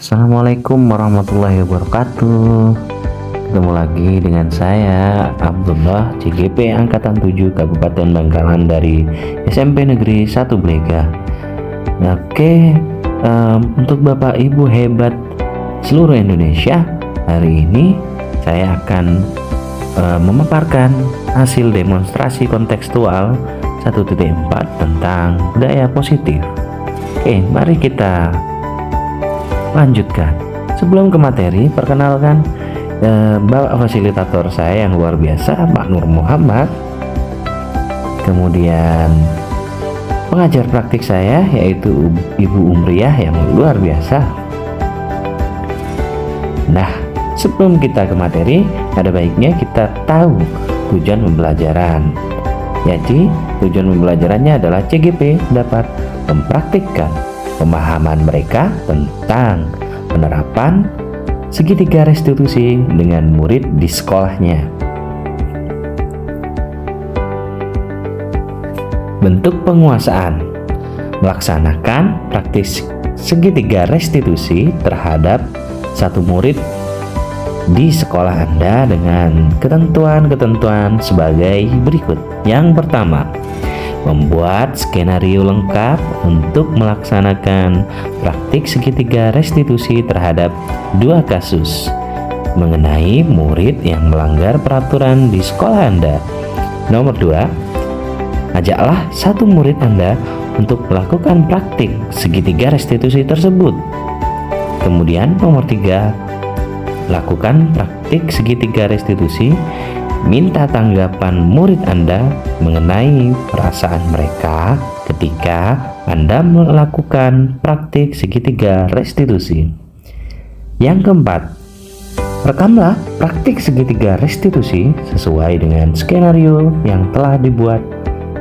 Assalamualaikum warahmatullahi wabarakatuh. Ketemu lagi dengan saya Abdullah, CGP Angkatan 7 Kabupaten Bangkalan dari SMP Negeri 1 Blega. Oke, untuk Bapak Ibu hebat seluruh Indonesia, hari ini saya akan memaparkan hasil demonstrasi kontekstual 1.4 tentang budaya positif. Oke, mari kita lanjutkan. Sebelum ke materi, perkenalkan Bapak fasilitator saya yang luar biasa, Pak Nur Muhammad. Kemudian pengajar praktik saya yaitu Ibu Umriyah yang luar biasa. Nah, sebelum kita ke materi, ada baiknya kita tahu tujuan pembelajaran. Jadi, tujuan pembelajarannya adalah CGP dapat mempraktikkan pemahaman mereka tentang penerapan segitiga restitusi dengan murid di sekolahnya. Bentuk penguasaan: melaksanakan praktis segitiga restitusi terhadap satu murid di sekolah Anda dengan ketentuan-ketentuan sebagai berikut. Yang pertama, membuat skenario lengkap untuk melaksanakan praktik segitiga restitusi terhadap dua kasus mengenai murid yang melanggar peraturan di sekolah Anda. Nomor 2, ajaklah satu murid Anda untuk melakukan praktik segitiga restitusi tersebut. Kemudian nomor 3, lakukan praktik segitiga restitusi. Minta tanggapan murid Anda mengenai perasaan mereka ketika Anda melakukan praktik segitiga restitusi. Yang keempat, rekamlah praktik segitiga restitusi sesuai dengan skenario yang telah dibuat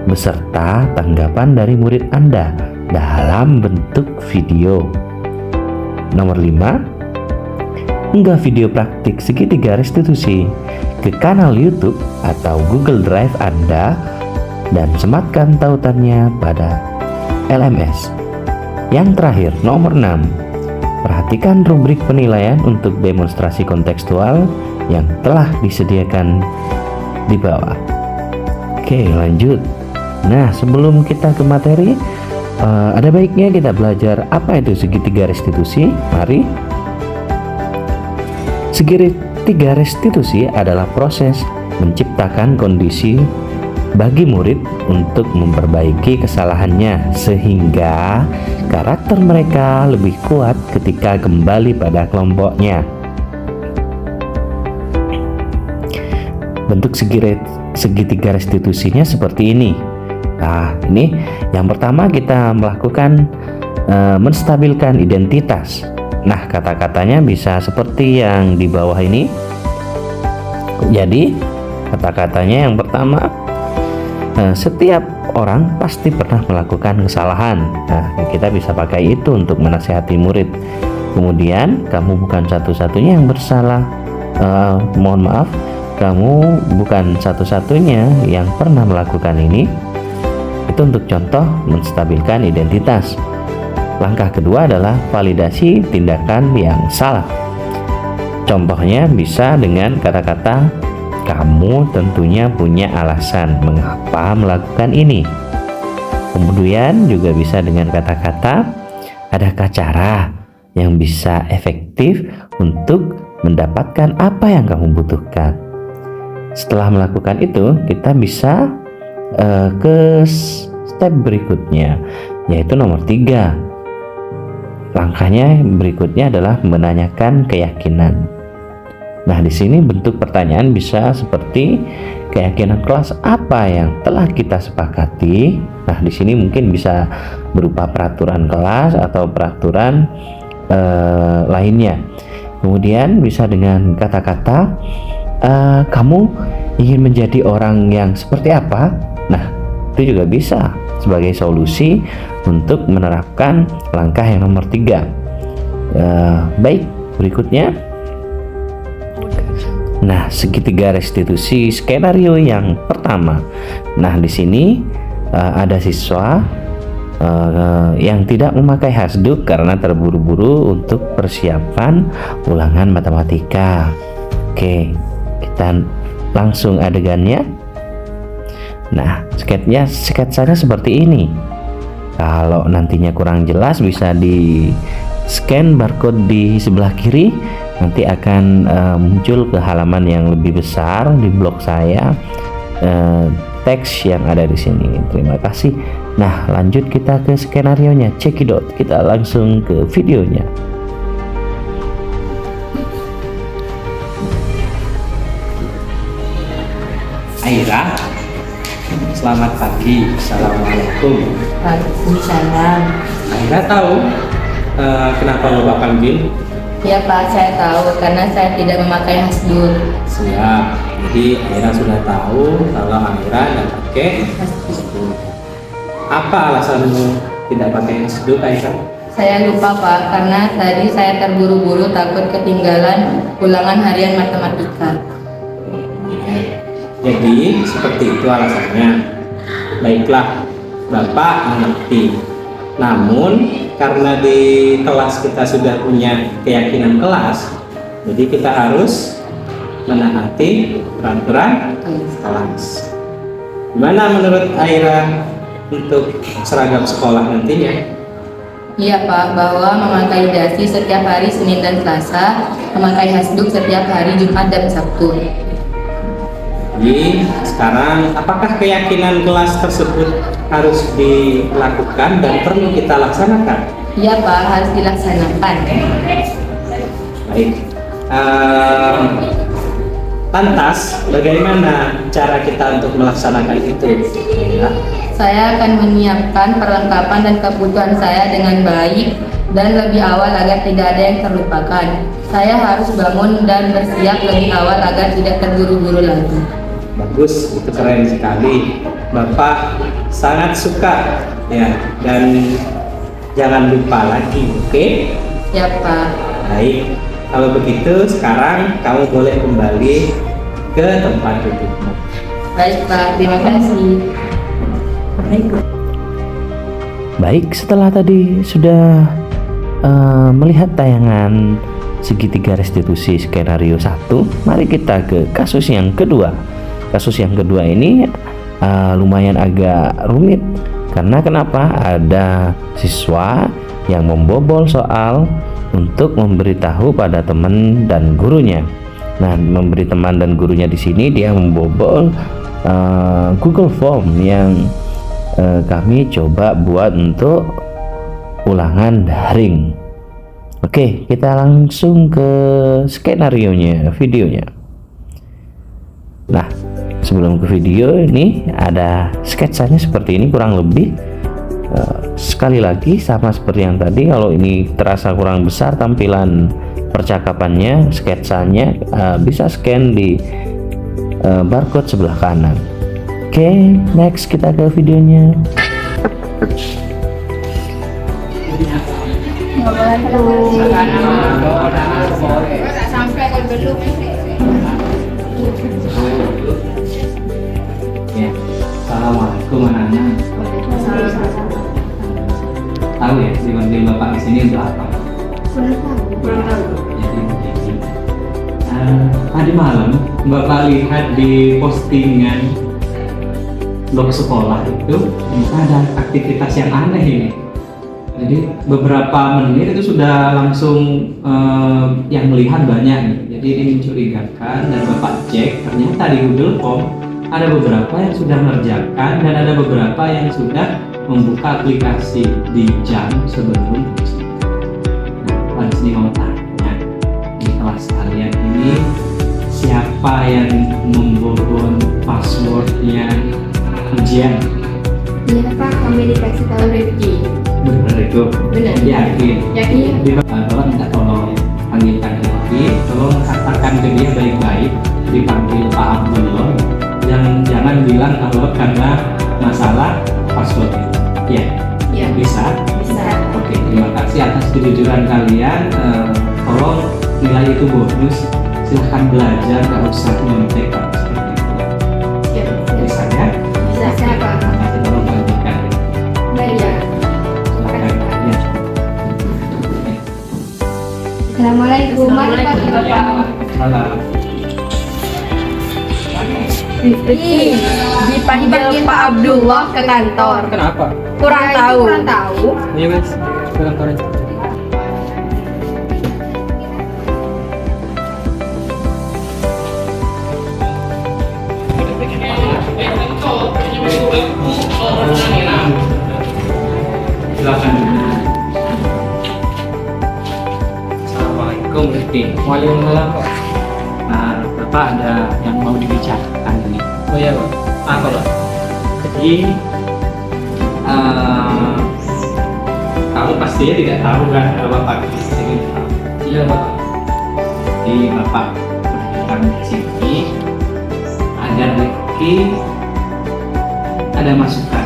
beserta tanggapan dari murid Anda dalam bentuk video. Nomor 5, unggah video praktik segitiga restitusi ke kanal YouTube atau Google Drive Anda dan sematkan tautannya pada LMS. Yang terakhir, nomor 6, perhatikan rubrik penilaian untuk demonstrasi kontekstual yang telah disediakan di bawah. Oke, lanjut. Nah, sebelum kita ke materi, ada baiknya kita belajar apa itu segitiga restitusi. Mari. Segitiga restitusi adalah proses menciptakan kondisi bagi murid untuk memperbaiki kesalahannya sehingga karakter mereka lebih kuat ketika kembali pada kelompoknya. Bentuk segitiga restitusinya seperti ini. Nah, ini yang pertama kita melakukan menstabilkan identitas. Nah, kata-katanya bisa seperti yang di bawah ini. Jadi, kata-katanya yang pertama, setiap orang pasti pernah melakukan kesalahan. Nah, kita bisa pakai itu untuk menasihati murid. Kemudian, kamu bukan satu-satunya yang bersalah. Mohon maaf, kamu bukan satu-satunya yang pernah melakukan ini. Itu untuk contoh menstabilkan identitas. Langkah kedua adalah validasi tindakan yang salah. Contohnya bisa dengan kata-kata, kamu tentunya punya alasan mengapa melakukan ini. Kemudian juga bisa dengan kata-kata, adakah cara yang bisa efektif untuk mendapatkan apa yang kamu butuhkan. Setelah melakukan itu, kita bisa ke step berikutnya, yaitu nomor 3. Langkahnya berikutnya adalah menanyakan keyakinan. Nah, di sini bentuk pertanyaan bisa seperti keyakinan kelas apa yang telah kita sepakati. Nah, di sini mungkin bisa berupa peraturan kelas atau peraturan lainnya. Kemudian bisa dengan kata-kata, kamu ingin menjadi orang yang seperti apa? Nah, itu juga bisa sebagai solusi untuk menerapkan langkah yang nomor 3. Baik, berikutnya. Nah, segitiga restitusi skenario yang pertama. Nah, di sini ada siswa yang tidak memakai hasduk karena terburu-buru untuk persiapan ulangan matematika. Oke, kita langsung adegannya. Nah, sketsanya seperti ini. Kalau nantinya kurang jelas bisa di scan barcode di sebelah kiri, nanti akan muncul ke halaman yang lebih besar di blog saya, teks yang ada di sini. Terima kasih. Nah, lanjut kita ke skenarionya, cekidot. Kita langsung ke videonya. Aira, selamat pagi. Assalamualaikum. Waalaikumsalam. Aira tahu kenapa Bapak panggil? Ya Pak, saya tahu karena saya tidak memakai hasduk. Siap. Jadi Aira sudah tahu kalau Aira tidak pakai hasduk. Apa alasanmu tidak pakai hasduk, Aira? Saya lupa Pak, karena tadi saya terburu-buru takut ketinggalan ulangan harian matematika. Jadi seperti itu alasannya. Baiklah, Bapak mengerti. Namun karena di kelas kita sudah punya keyakinan kelas, jadi kita harus menaati peraturan kelas. Gimana menurut Aira untuk seragam sekolah nantinya? Iya Pak, bahwa memakai dasi setiap hari Senin dan Selasa, memakai hasduk setiap hari Jumat dan Sabtu. Jadi sekarang apakah keyakinan kelas tersebut harus dilakukan dan perlu kita laksanakan? Iya Pak, harus dilaksanakan. Baik. Lantas bagaimana cara kita untuk melaksanakan itu? Ya. Saya akan menyiapkan perlengkapan dan kebutuhan saya dengan baik dan lebih awal agar tidak ada yang terlupakan. Saya harus bangun dan bersiap lebih awal agar tidak terburu-buru lagi. Bagus, itu keren sekali. Bapak sangat suka ya, dan jangan lupa lagi, oke? Ya Pak. Baik, kalau begitu sekarang kamu boleh kembali ke tempat dudukmu. Baik Pak, terima kasih. Baik, setelah tadi sudah melihat tayangan segitiga restitusi skenario 1, mari kita ke kasus yang kedua. Kasus yang kedua ini lumayan agak rumit. Karena kenapa? Ada siswa yang membobol soal untuk memberitahu pada teman dan gurunya. Nah, memberi teman dan gurunya di sini dia membobol Google Form yang kami coba buat untuk ulangan daring. Oke, kita langsung ke skenarionya, videonya. Nah, sebelum ke video ini ada sketsanya seperti ini kurang lebih. Sekali lagi sama seperti yang tadi, kalau ini terasa kurang besar tampilan percakapannya, sketsanya bisa scan di barcode sebelah kanan. Oke, next kita ke videonya. Ya, assalamualaikum anak-anak. Tahu ya, dipanggil Bapak di sini untuk apa? Kurang tahu. Jadi begini. Tadi malam Bapak lihat di postingan blog sekolah itu ada aktivitas yang aneh ini. Jadi beberapa menit itu sudah langsung yang melihat banyak. Jadi ini mencurigakan dan Bapak cek, ternyata di Google Form ada beberapa yang sudah mengerjakan dan ada beberapa yang sudah membuka aplikasi di jam sebelum ujian. Nah, pada sini mau tanya di kelas kalian ini siapa yang membobol passwordnya ujian? Iya Pak, kami dikasih tahu Rifki. Benar itu? Benar. Yakin? Yakin? Jadi Bapak minta tolong panggilkan Rifki, tolong katakan ke dia baik-baik, dipanggil Pak Abdullah. Jangan bilang kalau karena masalah password itu. Ya? Iya. Bisa? Bisa. Oke, terima kasih atas kejujuran kalian. Tolong nilai itu bonus. Silahkan belajar, nggak usah nyontek Pak, seperti itu. Siap. Bisa ya? Bisa Pak. Terima kasih, tolong lanjutkan. Baik ya. Mari Pak Bapak. Salam. Rifki dipanggil Pak Abdullah ke kantor. Kenapa? Kurang tahu. Kurang tahu. Iya mas, ke kantornya. Silakan. Assalamualaikum Rifki. Waalaikumsalam Pak. Nah, Bapak ada yang mau dibicarakan ini. Oh iya Pak. Apa Pak? Jadi kamu pastinya tidak tahu kan kalau Bapak di sini. Iya Pak. Jadi Bapak berikan di sini agar Rifki ada masukan.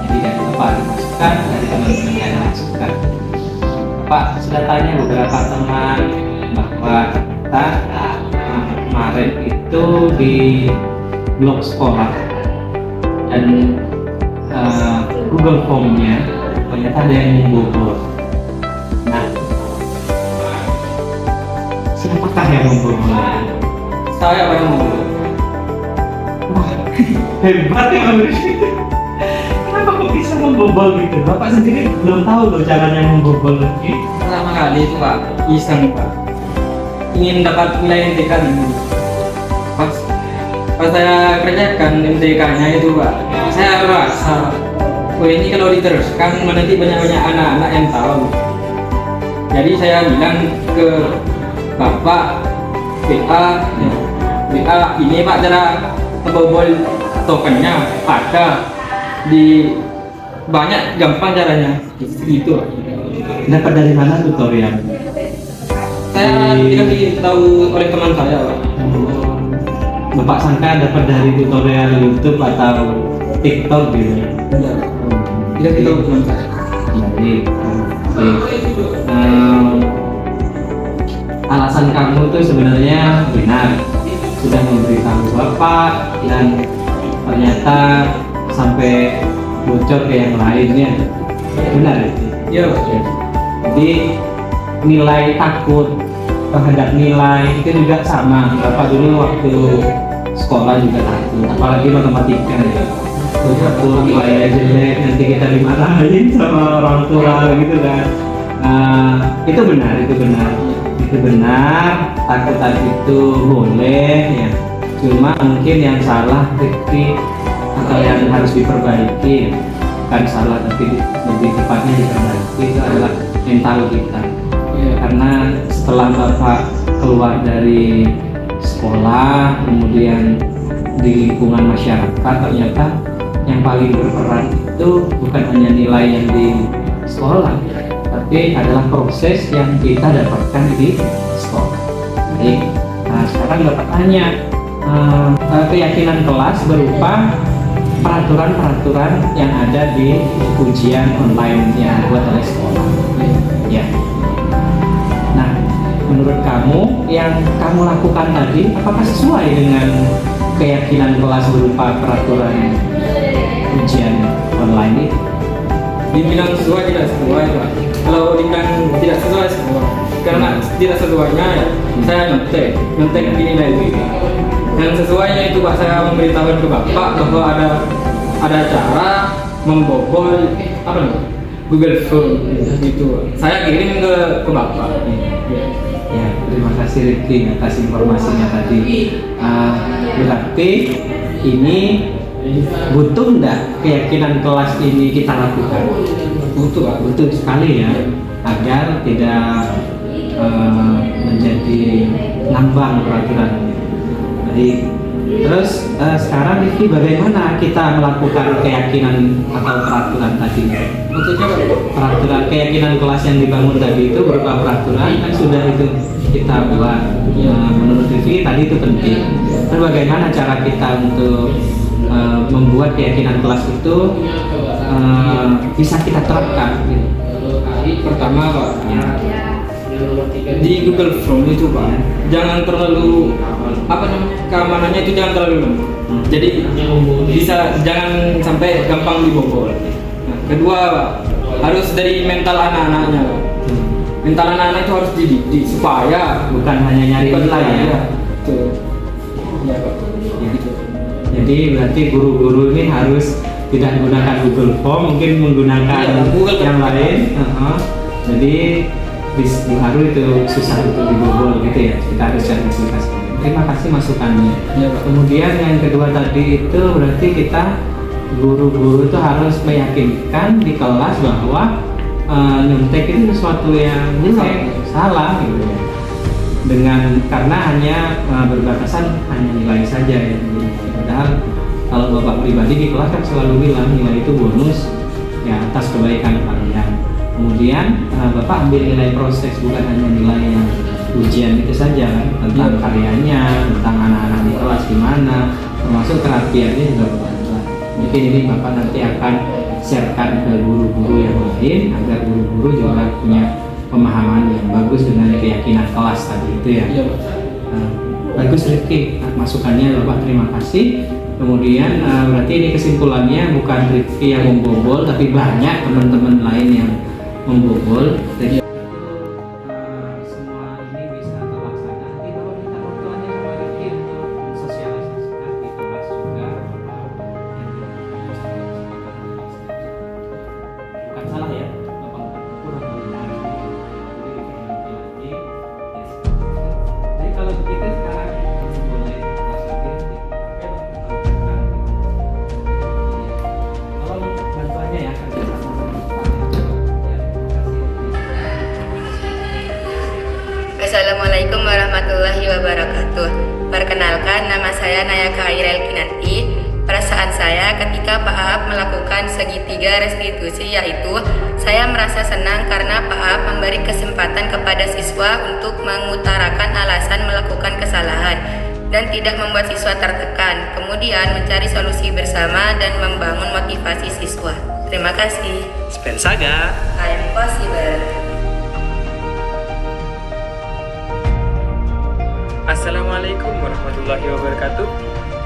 Jadi dari Bapak ada masukan, dari teman-temannya ada masukan. Bapak sudah tanya beberapa teman bahwa kita kemarin itu di blog sekolah dan Google Form-nya ternyata ada yang membobol. Nah, siapakah yang membobol? Saya Pak yang mau. Wah, hebat ya kamu. Kenapa kok bisa membobol gitu? Bapak sendiri belum tahu loh caranya membobol lagi. Pertama kali itu Pak, iseng Pak. Ingin dapat nilai MTK dulu. Pas saya kerjakan MTK-nya itu Pak, saya rasa, oh ini kalau diteruskan nanti banyak-banyak anak-anak yang tahu. Jadi saya bilang ke Bapak, WA ini Pak cara membobol tokennya ada di banyak, gampang caranya gitu. Dapat dari mana tutorial? Saya dikasih tahu oleh teman saya Pak. Bapak sangka dapat dari tutorial YouTube atau TikTok gitu? Iya. Dikasih tahu teman saya. Jadi, alasan kamu tuh sebenarnya benar, sudah memberitahu Bapak dan ternyata sampai bocor ke yang lainnya, benar itu? Iya Pak. Jadi nilai takut terhadap nilai itu juga sama. Bapak dulu waktu sekolah juga takut, apalagi matematika ya. Takut nilainya jelek, nanti kita dimarahin sama orang tua gitu kan. Itu benar, takut itu boleh ya. Cuma mungkin yang salah Rifki atau yang harus diperbaiki, bukan salah tapi lebih tepatnya diperbaiki itu adalah mental kita. Karena setelah Bapak keluar dari sekolah, kemudian di lingkungan masyarakat, ternyata yang paling berperan itu bukan hanya nilai yang di sekolah, tapi adalah proses yang kita dapatkan di sekolah. Jadi, sekarang Bapak tanya, keyakinan kelas berupa peraturan-peraturan yang ada di ujian online yang dibuat oleh sekolah. Ya. Nah, menurut kamu yang kamu lakukan tadi apakah sesuai dengan keyakinan kelas berupa peraturan ujian online itu? Dibilang sesuai tidak sesuai Pak. Kalau dibilang tidak sesuai sesuai. Karena tidak sesuainya ya saya nyontek di nilai itu. Yang sesuainya itu Pak, saya memberitahu ke Bapak bahwa ada cara membobol apa namanya? Google Form gitu. Saya kirim ke Bapak. Ya, terima kasih Rifki atas informasinya tadi. Berarti ini butuh enggak keyakinan kelas ini kita lakukan? Butuh Pak. Butuh sekali ya, agar tidak menjadi ngambang peraturan. Jadi terus sekarang Rifki bagaimana kita melakukan keyakinan atau peraturan tadi? Maksudnya Pak? Peraturan keyakinan kelas yang dibangun tadi itu berupa peraturan kan sudah itu kita buat. Menurut Rifki tadi itu penting. Tapi bagaimana cara kita untuk membuat keyakinan kelas itu bisa kita terapkan? Gitu. Pertama Pak, di Google Form itu Pak, jangan terlalu keamanannya itu jangan terlalu lemah. Jadi jangan sampai gampang dibobol. Nah, kedua Pak, harus dari mental anak-anaknya Pak. mental anak-anak itu harus dididik supaya bukan hanya nyari nilai ya. Betul. Ya, Pak. Jadi berarti guru-guru ini harus tidak menggunakan Google Form, mungkin menggunakan Iya, Google yang Form. lain. Jadi baru itu susah untuk dibobol gitu ya. Kita harus cari aplikasi. Terima kasih masukannya. Iya, Pak. Kemudian yang kedua tadi itu berarti kita guru-guru itu harus meyakinkan di kelas bahwa nyontek itu sesuatu yang jelek, salah gitu ya. Karena hanya berbatasan hanya nilai saja ya. Padahal kalau Bapak pribadi di kelas kan selalu bilang nilai itu bonus ya atas kebaikan kalian. Kemudian Bapak ambil nilai proses, bukan hanya nilai yang ujian itu saja kan, tentang karyanya, tentang anak-anak di kelas gimana, termasuk terapiannya juga Bapak. Mungkin ini Bapak nanti akan sharekan ke guru-guru yang lain agar guru-guru juga punya pemahaman yang bagus dengan keyakinan kelas tadi itu ya. Iya, Pak. Bagus Rifki, masukannya Bapak terima kasih. Kemudian berarti ini kesimpulannya bukan Rifki yang membobol, tapi banyak teman-teman lain yang membobol. Jadi semua ini bisa terlaksana. Nanti Bapak minta bantuannya sama Rifki untuk sosialisasikan di kelas juga. Bukan salah ya, Bapak kurang benar. Jadi diperbaiki lagi. Yes. Jadi kalau kita sekarang boleh kelas lagi. Tolong bantuannya ya kerja sama Bapak. Ya, terima kasih. Assalamualaikum warahmatullahi wabarakatuh. Perkenalkan, nama saya Nayaka Airel Kinanti. Perasaan saya ketika Pak Aap melakukan segitiga restitusi, yaitu saya merasa senang karena Pak Aap memberi kesempatan kepada siswa untuk mengutarakan alasan melakukan kesalahan dan tidak membuat siswa tertekan, kemudian mencari solusi bersama dan membangun motivasi siswa. Terima kasih. Spensaga. I am possible. Assalamualaikum warahmatullahi wabarakatuh.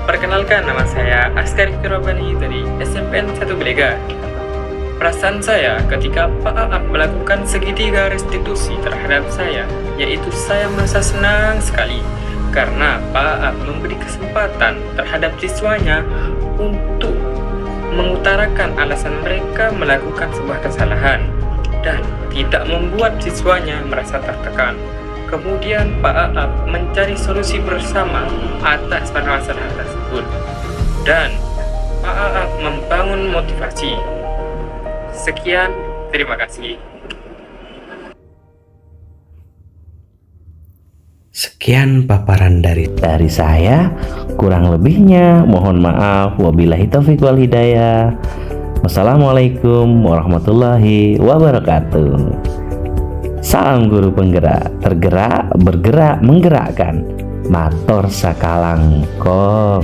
Perkenalkan, nama saya Askar Firobani dari SMPN 1 Belega. Perasaan saya ketika Pak Aap melakukan segitiga restitusi terhadap saya, yaitu saya merasa senang sekali karena Pak Aap memberi kesempatan terhadap siswanya untuk mengutarakan alasan mereka melakukan sebuah kesalahan dan tidak membuat siswanya merasa tertekan. Kemudian Pak Aap mencari solusi bersama atas masalah tersebut dan Pak Aap membangun motivasi. Sekian, terima kasih. Sekian paparan dari saya. Kurang lebihnya mohon maaf. Wabillahi taufiq wal hidayah. Wassalamualaikum warahmatullahi wabarakatuh. Salam guru penggerak, tergerak, bergerak, menggerakkan. Matur sakalang kong.